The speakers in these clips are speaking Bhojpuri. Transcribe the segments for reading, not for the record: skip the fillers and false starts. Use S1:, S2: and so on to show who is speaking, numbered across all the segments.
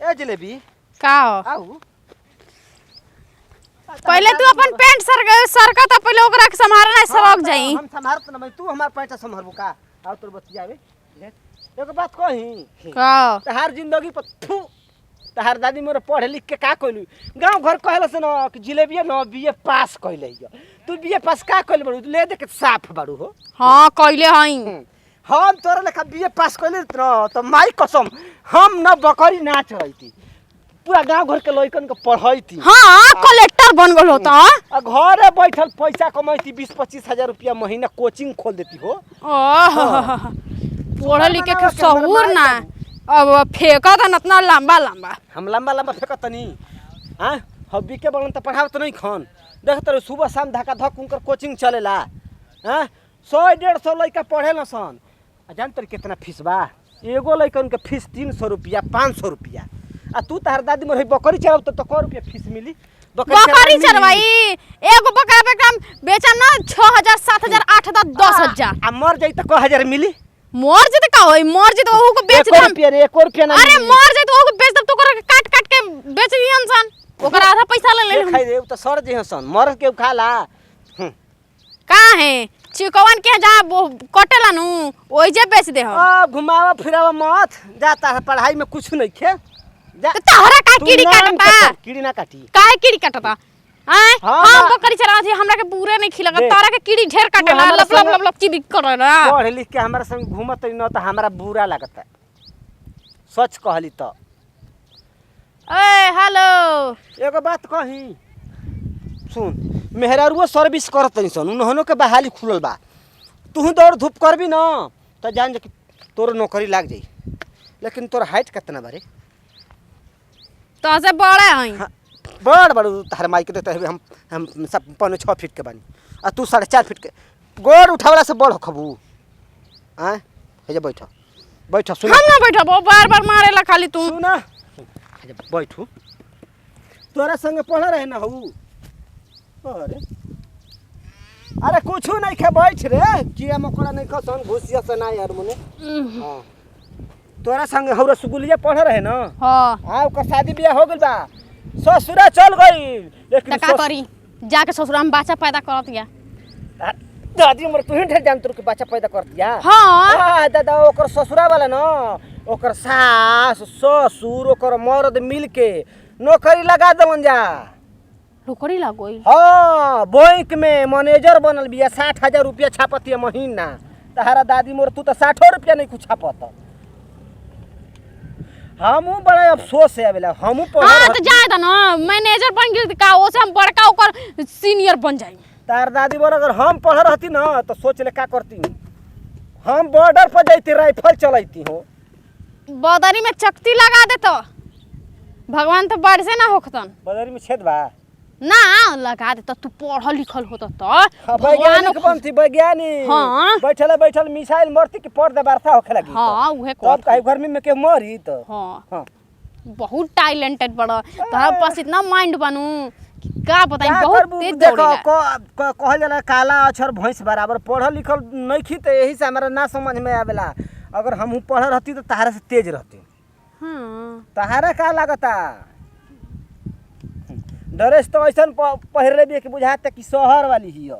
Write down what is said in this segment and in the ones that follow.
S1: ए जलेबी
S2: का हो
S1: आऊ
S2: पहले तू अपन पेंट सरका त पहले ओकरा के संभालना है सबक जाई
S1: हम संभारत न तू हमार पैसा संभारबू का आउ तोर बतियावे एगो बात कही
S2: का
S1: तहार जिंदगी पर थू तहार दादी मोरे पढ़े लिख के का कइलू गांव घर कहला से न कि जिलेबिया न बीए पास कइले तू बीए पास का कइल बड़ू ले दे के साफ बाड़ू हो
S2: हां कइले हई
S1: हम तोरा लेखा बीए पास कइले न तो माई कसम हम न बकरी ना चढ़ैती पूरा गांव घर के लइकन के पढ़ैती
S2: हां कलेक्टर बन गेल होता
S1: आ घरे बैठल पैसा कमाइती 20-25 हजार रुपया महीना कोचिंग खोल देती हो
S2: ओह पढ़े लिखे के सहूर ना अब फेंका था इतना लंबा लंबा
S1: हम लंबा लंबा फेंकत तनी हां हब्बी के बगन त पढ़ावत नहीं खन देख त सुबह शाम धक्का धक उनकर कोचिंग चलेला हां 100-150 लइका पढ़े न सन जान त कितना फीस बा एगो लइकन के फीस 300 रुपया 500 रुपया आ तू तहर दादी मोर बकरी चराव त क रुपया फीस मिली
S2: बकरी चरवाई एगो बकरा पे कम बेचा ना 6000 7000 8000 10000
S1: आ मर जाई त क हजार मिली
S2: मर जे त का होई मर जे त ओहू को बेच दम
S1: 1 रुपया ना
S2: अरे मर जे त ओहू को बेच दम तो कर काट काट के बेच दिहन सन ओकरा आधा पैसा ले ले
S1: खाई दे त सर जे सन मर के खाला
S2: का है चिकवन के जा कटेला नु ओइ जे बेच दे हम
S1: आ घुमावा फिरावा मत जाता है पढ़ाई में कुछ नहीं खे जा
S2: तो तोहरा का कीड़ी काटता
S1: कीड़ी ना काटी
S2: काहे कीड़ी काटता हैं
S1: हाँ,
S2: हम बकरी चरा थी हमरा के पूरे नहीं खिलगा तोरा के कीड़ी ढेर काटेला लब लब लब लब चिबिक करला
S1: पढ़ लिख के हमरा संग घूमत न त हमरा बुरा लगता सच कहली त
S2: ए हेलो
S1: एगो बात कही सुन मेहरारुओ सर्विस करत नहीं सन उन्होंने के बहाली खुलल बा तू दौड़ धूप करबी न त जान जे तोर नौकरी लाग जाई लेकिन तोर हाइट कितना बारे
S2: तो से बड़े हई
S1: बड़ बड़ तार माई के देते हम सब 5-6 फीट के बानी आ तू 4.5 फीट के गोड़ उठावला से बड़ खबू हैं हे जे बैठ बैठ सुन
S2: हम ना बैठबो बार बार मारेला खाली तू
S1: सुन हे जे बैठू तोरा संग पढ़ रहे ना हऊ अरे अरे कुछ नहीं खे बैठ रे किया मकोड़ा नहीं खसन घुसिया से ना यार मने हां तोरा संग हौरा सुगुलिया पढ़ रहे ना
S2: हां
S1: हां ओकर शादी बियाह हो गेल बा ससुरा चल गई लेकिन
S2: का करी जाके ससुरा में बच्चा पैदा करत या
S1: दादी हमर तू ढेर जान तोर के बच्चा पैदा कर दिया
S2: हां
S1: दादा ओकर ससुरा वाला न ओकर सास ससुर ओकर मर्द मिल के नौकरी लगा देवन जा
S2: नौकरी लागोई
S1: हां बैंक में मैनेजर बनल बिया 60000 रुपया छापतिया महीना तहारा दादी मोर तू त 60 रुपया नहीं कुछ छापत हमू बड़ा अफसोस है आवेला हमू
S2: हां तो जाए द ना मैनेजर बन गेल का ओसे हम बड़का ओकर सीनियर बन जाई
S1: तार दादी बोल अगर हम पढ़ रहती ना तो सोच ले का करती हम बॉर्डर पर जाती राइफल चलाती हो
S2: बदरी में चकती लगा दे तो भगवान तो बाढ़ से ना होखतन
S1: बदरी में छेद बा
S2: ना लगा दे तो तू पढ़ल लिखल होत तो
S1: वैज्ञानिक बनती वैज्ञानिक
S2: हां
S1: बैठल बैठल मिसाइल मरती कि पड़ दे वर्षा होखे लगी
S2: हां उहे
S1: तब कहीं गर्मी में के मरी तो
S2: हां
S1: हां
S2: बहुत टैलेंटेड बड़ा तोहरा पास इतना माइंड बनू कि का बताई
S1: क्या
S2: बहुत
S1: करबू?
S2: तेज
S1: देखो
S2: दौड़ेला
S1: कहल जाला काला अक्षर भैंस बराबर पढ़ल लिखल नहीं खी तो यही से हमारा ना समझ में आवेला अगर हम पढ़ रहती तो तहारा से तेज रहती
S2: हां
S1: तहारा का लागता ड्रेस तो ऐसन पहिरले भी कि बुझाता कि शहर वाली ही हो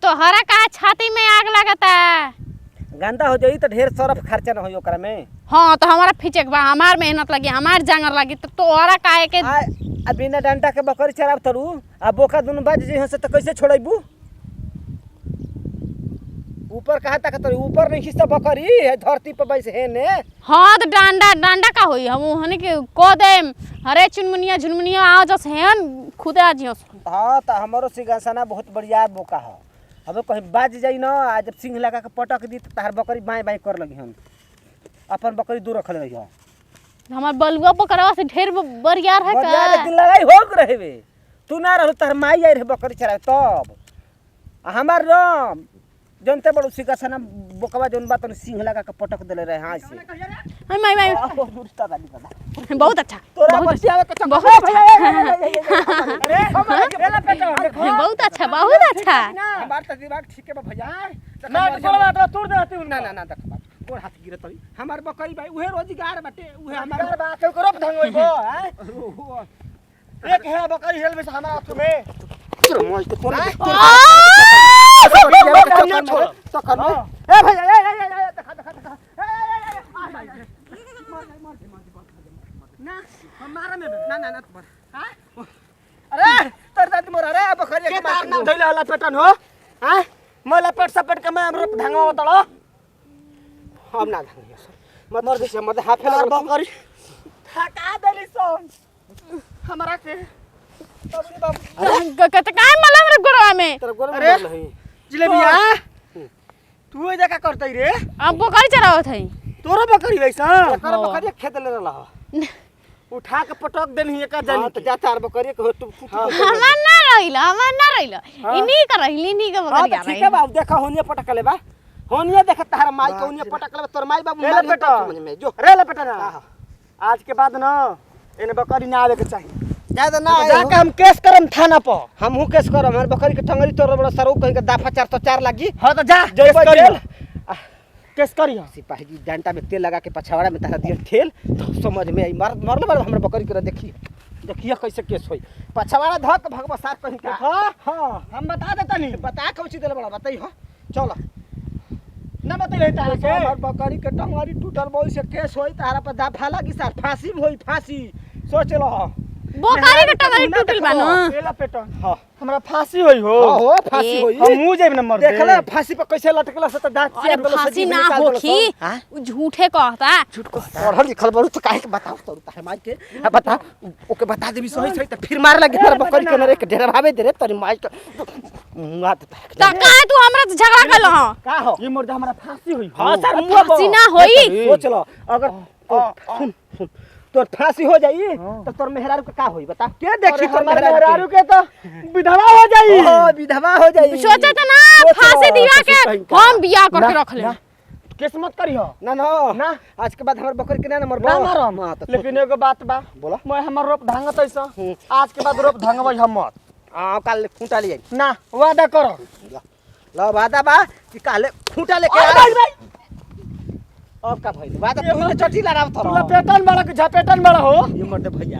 S2: तोहरा का छाती में आग लगता
S1: गंदा हो जाई तो ढेर सरफ खर्चा न होई ओकरा में
S2: हां तो हमारा फिचक बा हमार मेहनत लगी हमार जांगर लगी तो तोहरा काहे के
S1: आ बिना डंटा के बकरी चराब तरू आ बोका दुनु बाज जे हसे तो कैसे छोड़ैबू ऊपर कहा तक तो ऊपर नहीं खिस्ता बकरी है धरती पर बैसे है ने
S2: हां तो डांडा डांडा का होई हम हने के को दे हरे चुनमुनिया झुनमुनिया आ जस हैन खुदे आ जियो
S1: हां त हमरो सिंहासना बहुत बढ़िया बोका है अब कहीं बाज जाई न आ जब सिंह लगा के पटक दी त तार बकरी बाएं बाएं कर लगी हम अपन बकरी दूर रख रही हो
S2: हमार बलुआ पकड़वा से ढेर बरियार है
S1: बढ़िया
S2: का
S1: लेकिन लड़ाई हो रहबे तू ना रहल तार माई आई रे बकरी चरावे तब हमार राम जनते बड़ू सिंहासना बोकवा जोन बात सिंह लगा के पटक देले रहे हां से
S2: माई बहुत अच्छा
S1: तोरा बसिया के
S2: बहुत अच्छा
S1: अरे हमारा गेला पेटा
S2: बहुत अच्छा बहुत अच्छा
S1: हमार त दिमाग ठीक है भैया ना छोड़ा तो तोड़ देती ना ना ना देख गोड़ हाथ गिरत हई हमार बकरी भाई उहे रोजगार बाटे उहे हमार
S3: हमार बा के करो ढंग होइबो हैं एक है बकरी हेल में से हमारा हाथ में
S1: तोर मोज के तोर तो कर ए भाई ए देखा ना हमारा में ना हां अरे तर दादी मोर अरे बकरी के मार ना धइले हला पेटन हो हां मला पेट सपेट के मैं हमरो ढंगवा बतालो अब ना ढंगिया मत मर से मत हाफे लग बकरी थका देली सोन हमारा के तबनी बाबू
S2: कत काय मला हमरे गोड़वा में
S1: तेरा गोर में नहीं
S3: जिलेबिया तू ए जका करतई रे
S2: अब बकरी चरावत हई
S3: तोरो बकरी वैसा
S1: कर बकरी खेत ले रहा उठा के पटक देनी एक जन तो जा चार बकरी के टूट
S2: हमार ना रहिल इन्हीं का बकरी आ
S1: ठीक है बाबू देखा होनिया पटक ले बा होनिया देख तार माई के होनिया पटक ले तोर माई बाबू
S3: रे बेटा
S1: समझ में जो
S3: रे ले बेटा ना आज के बाद ना एने बकरी ना आवे के चाहिए
S1: ज्यादा ना
S3: जाके हम केस करम थाना पर
S1: हमहू केस करम हमार बकरी के टंगरी तोर बड़ा सरो कहीं के दाफा 404 लागी
S3: हां तो जा
S1: केस करियो
S3: केस करियो
S1: सिपाही जी डंडा में तेल लगा के पछवाड़ा में तारा दिया ठेल तो समझ में आई मरले बार हमरे बकरी के देखिए कैसे केस होई पछवाड़ा धक भगवा सार कहीं का
S3: हां हम बता देता नहीं
S1: बता के उची देले बड़ा बताई हो चलो
S3: ना बताई तारे के
S1: हमार बकरी के टंगरी टूटल बोल से केस होई तारा पर दाफा लागी सार फांसी में होई फांसी सोच लो
S2: बकरी के टंगरी टूटल बा न
S3: एला पेटन
S1: हां
S3: हमरा फांसी होई हो
S1: हो फांसी होई
S3: हम मुंह जेब न मर दे
S1: देखले फांसी पर कैसे लटकला से तो दांत
S2: अरे फांसी ना होखी उ झूठे कहता
S1: झूठ को पढ़ल लिखल बड़ू तो काहे के बताओ तो ताहे माई के अब बता ओके बता देबी सही सही तो फिर मार लगे तार बकरी के नरे के डेरा भावे दे रे तोरी माई के मुंगा देता
S2: त काहे तू हमरा से झगड़ा कर ल
S1: का हो
S3: ये मर्द हमरा फांसी होई
S1: हां सर
S2: फांसी ना होई
S1: सोच लो अगर सुन तोर फांसी हो जाई तो तोर मेहरारू के का होई बता के देखी तोर
S3: मेहरारू के तो विधवा हो जाई
S1: ओ विधवा हो जाई
S2: सोचे त ना फांसी दिवा के हम बियाह करके रख ले
S3: किस्मत करियो
S1: ना ना
S3: ना
S1: आज के बाद हमर बकरी के ना मर
S3: ना मारम लेकिन एगो बात बा
S1: बोला
S3: मैं हमर रोप धांगत ऐसा आज के बाद रोप धांगबै हम मत
S1: आ काल खूंटा ले आई
S3: ना वादा करो
S1: लो वादा बा कि काले खूंटा लेके आ अब का भइल वादा तू ने चटी लड़ाव
S3: तू
S1: थरो
S3: लपेटन बड़ा के झपेटन बड़ा हो
S1: ये मर्द भैया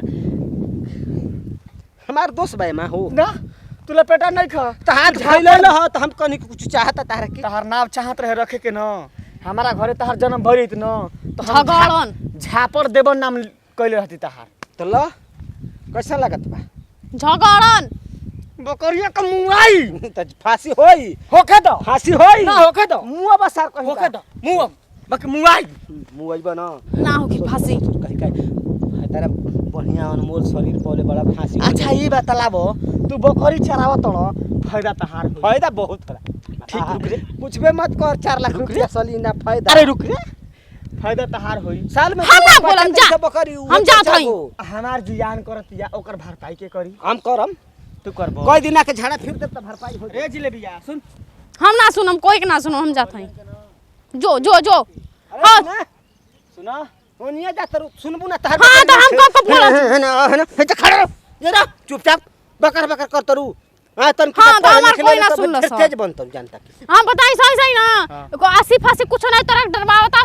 S1: हमार दोस्त भाई मां हो
S3: ना तू लपेटन नहीं खा
S1: तहार झइले न हो तो हम कनी कुछ चाहता तारा के
S3: तहार नाव चाहत रहे रखे के न हमारा घरे तहार जन्म भरित न तो
S2: झगड़न
S3: झापर देवन नाम कइले रहती तहार
S1: तो लो कैसा लागत बा
S2: झगड़न
S3: बकरिया का मुआई
S1: त फांसी होई
S3: होखे दो
S1: फांसी होई
S3: ना होखे दो
S1: मुआ बसार कहीं
S3: होखे दो मुआ बक मुआई
S1: मुआई बना
S2: ना होखी फांसी
S1: कहीं कहीं तारा बढ़िया अनमोल शरीर पौले बड़ा फांसी
S3: अच्छा ये बतलाबो तू बकरी चरावत तड़ फायदा तहार होई।
S1: फायदा बहुत बड़ा
S3: ठीक रुक रे
S1: पूछबे मत कर 4 लाख रुपया सली ना फायदा
S3: अरे रुक रे फायदा तहार होई
S1: साल में
S2: हम ना बोलम जा
S1: बकरी
S2: हम जात हई
S3: हमार जियान करतिया ओकर भरपाई के करी
S1: हम करम
S3: तू करबो
S1: कोई दिना के झाड़ा फिर देब त भरपाई हो
S3: रे जिलेबिया सुन
S2: हम ना सुनम कोई के ना सुनो हम जात हई जो
S1: अरे
S2: हाँ।
S1: सुना ओनिया जा तर सुनबू ना तार
S2: हां तो हम कब बोला
S1: है ना हे त खड़ा ये ना चुपचाप बकर बकर कर तरू हां तन
S2: हाँ, तो हमार कोई ना सुनलो
S1: फिर
S2: सब।
S1: तेज बनत जानता के
S2: हम बताई सही ना
S3: हाँ।
S2: को आसी फासी कुछ नहीं तरह डरवावता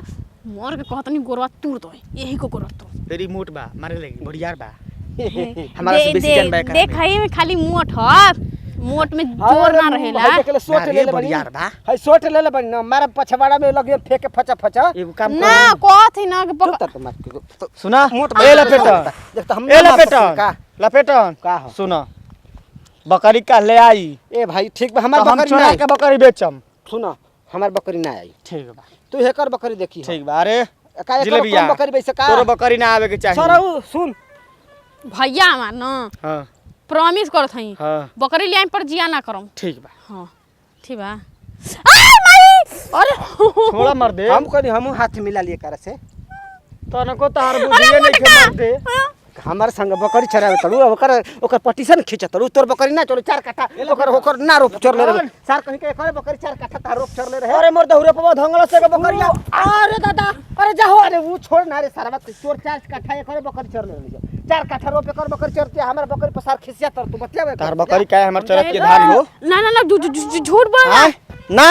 S2: मोर के कहतनी गोरवा तूर दो यही को गोरवा तो
S3: तेरी मोट बा मारे लगी बढ़ियार बा हमारा से बेसी जान बा एकरा
S2: देख हई में खाली मोट ह मोट में जोर ना रहेला
S1: देखले सोट ले ले
S3: बढ़ियार बा
S1: है सोट ले ले बनी ना मारा पछवाड़ा में लगे फेंके फचा फचा
S3: एगो काम
S2: ना कहत ना के
S1: चुप त मत के
S3: सुना
S1: मोट
S3: ए लपेटन
S1: देख त हम
S3: ए लपेटन
S1: का
S3: लपेटन
S1: का हो?
S3: सुना बकरी का ले आई
S1: ए भाई ठीक बा हमार
S3: तो हम
S1: बकरी
S3: चोरा
S1: ना
S3: के बकरी बेचम
S1: सुनो हमार बकरी ना आई
S3: ठीक बा
S1: तू हेकर बकरी देखी
S3: ठीक बा अरे
S1: का एकर
S3: जिलेबिया
S1: कौन बकरी बैसे का
S3: तोरो बकरी ना आवे के चाहिए
S1: सरऊ सुन
S2: भैया हमार ना
S3: हां
S2: प्रॉमिस करत हई
S3: हां
S2: बकरी ले पर जिया ना करम
S3: ठीक बा
S2: हां ठीक बा आ माई
S3: अरे छोड़ा मर दे
S1: हम कनी हम हाथ मिला लिए कर से
S3: तनको तार बुझिए नहीं के मर दे
S1: हमार संग बकरी चरावे तड़ू ओकर पटिशन खींच तड़ू तोर बकरी ना चलो 4 कट्ठा ओकर ना रोप चोर ले रहे सार कहीं के करे बकरी 4 कट्ठा तार रोप चोर ले रहे
S3: अरे मोर दहुरे पवा धंगला से बकरिया
S1: अरे दादा अरे जाओ अरे वो छोड़ ना रे सारा तोर 4 कट्ठा करे बकरी चोर ले रहे 4 कट्ठा रोप कर बकरी चोरती हमार बकरी पर सार खिसिया तर तू बतियावे
S3: तार बकरी का हमर चरत के धान हो
S2: ना ना ना झूठ बोल
S3: हां ना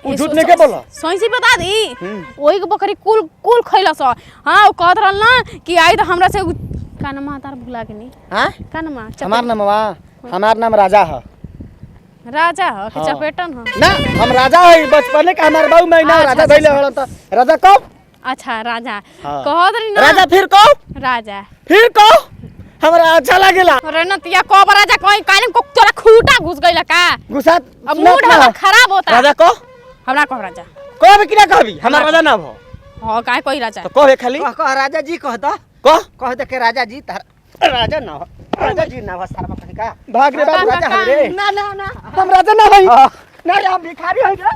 S3: उ झूठ नहीं के बोला
S2: सही बता दी ओही के बकरी कुल कुल खइलस हां वो कहत रहल ना कि आई तो हमरा से का नाम तार भुला के नहीं
S3: हां
S2: का नाम
S3: हमार नाम हमार नाम राजा है
S2: राजा ह कि चपेटन ह
S3: ना हम राजा है बचपन के हमार बाबू मैं ना राजा भइले हल त राजा कब
S2: अच्छा राजा
S3: हाँ।
S2: कहत रही ना
S3: राजा फिर कब
S2: राजा
S3: फिर कब हमरा अच्छा लागेला
S2: अरे नतिया को राजा कोई काने को तोरा खूटा घुस गइला का
S3: गुस्सा
S2: अब मूड हमर खराब होता
S3: राजा को
S2: हमरा कह राजा
S3: कब कि ना कहबी हमार राजा ना भो
S2: हां काय कोई राजा
S3: तो कहे खाली
S1: कह राजा जी कह द कह दे के राजा जी राजा ना हो राजा जी ना हो सारा कहीं का
S3: भाग रे भाग
S1: राजा है रे
S3: ना ना ना हम राजा ना भाई
S1: ना रे हम भिखारी है रे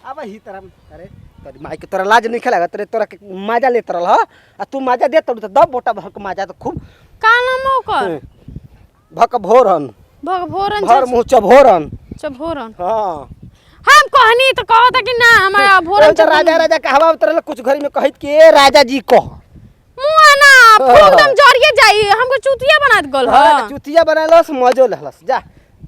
S1: अब ही तरह अरे तोरी माई के तोरा लाज नहीं खेला तेरे तोरा के मजा लेत रहल आ तू मजा दे तो दब बोटा भर के मजा तो खूब
S2: का नाम ओकर
S1: भक भोरन
S2: भगभोरन
S1: भर मुंह चभोरन
S2: चभोरन
S1: हां
S2: हम कहनी तो कहता कि ना हमारा भोरन
S1: तो राजा राजा कहवा उतरल कुछ घरी में कहत के राजा जी कह
S2: मुआ ना एकदम जरिए जाई हमको चुतिया बना दे गल
S1: हां चुतिया बनालस मजो लहलस जा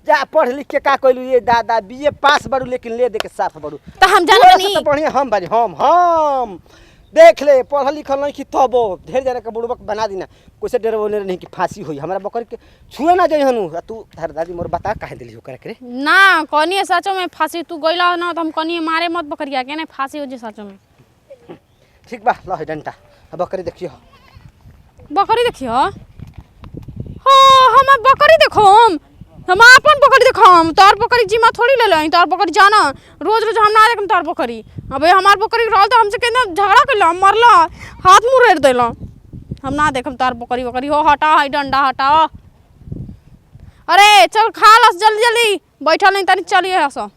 S1: जा पढ़ लिख के का कइलू ये दादा बीए पास बड़ू लेकिन ले दे के साफ बड़ू
S2: तो हम जानत नहीं
S1: तो बढ़िया हम बारी हम देख ले पढ़ल लिखल नहीं कि तबो ढेर जाने के बुड़बक बना दीना कैसे डर बोले नहीं कि फांसी होई हमरा बकरी के छुए ना जाई हनु तू धर दादी मोर बता काहे देली हो करे करे
S2: ना कनी सचो में फांसी तू गइला ना तो हम कनी मारे मत बकरिया के ना फांसी हो जे सचो में
S1: ठीक बा ल डंटा बकरी देखियो
S2: बकरी देखियो हो हम बकरी देखो हम अपन बकरी देखम तोर बकरी जीमा थोड़ी ले लई तोर बकरी जाना रोज रोज हम ना देखम तोर बकरी अबे हमार बकरी रहल तो हमसे केना झगड़ा कइला मरला हाथ मुंह रेड़ देला हम ना देखम तोर बकरी बकरी हो हटा है डंडा हटा अरे चल खा लस जल्दी जल्दी बैठल नहीं तनी चलिए हसो